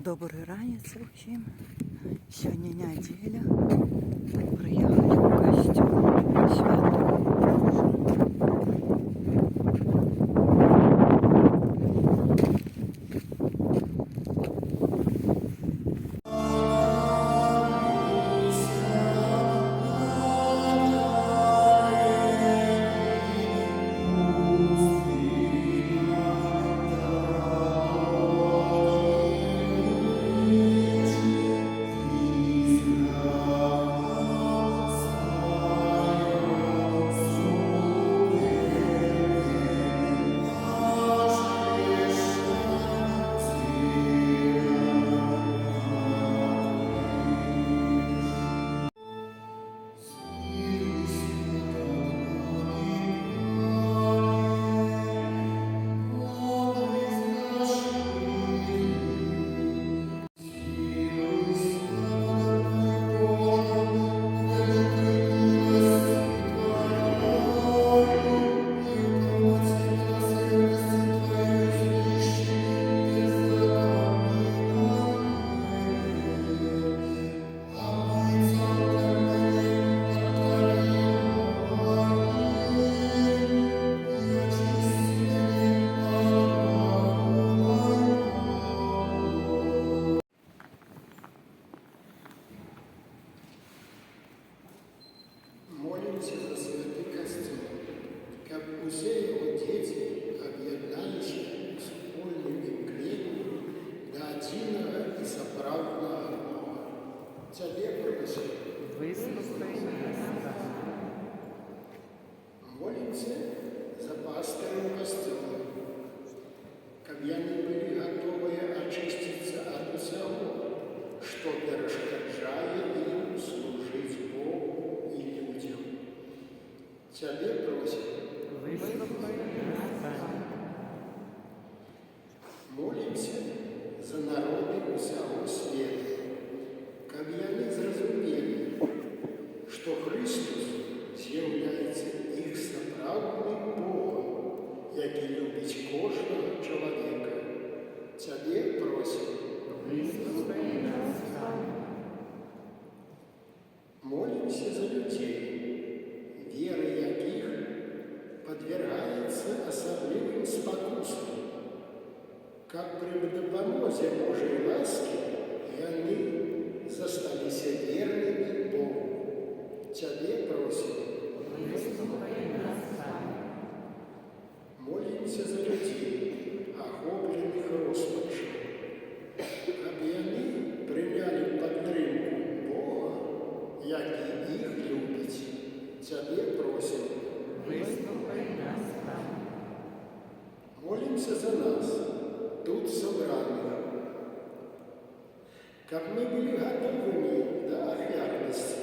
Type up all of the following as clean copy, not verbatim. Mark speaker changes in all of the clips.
Speaker 1: Добрий ранець усім. Сьогодні неділя. Приїхали в костюм Святого Божу.
Speaker 2: Молимся за святый костюм, как все его дети объединялись спольным клеем до единого и соправдного Бога. Тебе просим.
Speaker 1: Вислухай нас.
Speaker 2: Молимся за пастырем костюма, как они были готовы очиститься от всего, что перешкоджает им служить Богу и людям. Тебе просим.
Speaker 1: Вислухай нас.
Speaker 2: Молимся за народы всего света, как они зразумели, что Христос является их соправдным Богом, який любить кожного человека. Тебе просим.
Speaker 1: Вислухай нас.
Speaker 2: Молимся за людей, вера яких подвергается особливым спокусам, как при допомозе Божьей ласки, и они застались верными Богу. Тебе просим. Молимся за людей, охопленных розпачем, как и они приняли подтримку Бога, який их любит. Тебе просим. Молимся за нас, тут собранных, как мы были готовыми до офиарности,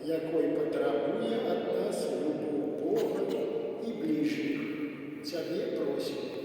Speaker 2: якой потребує от нас любов Бога и ближних. Тебе просим.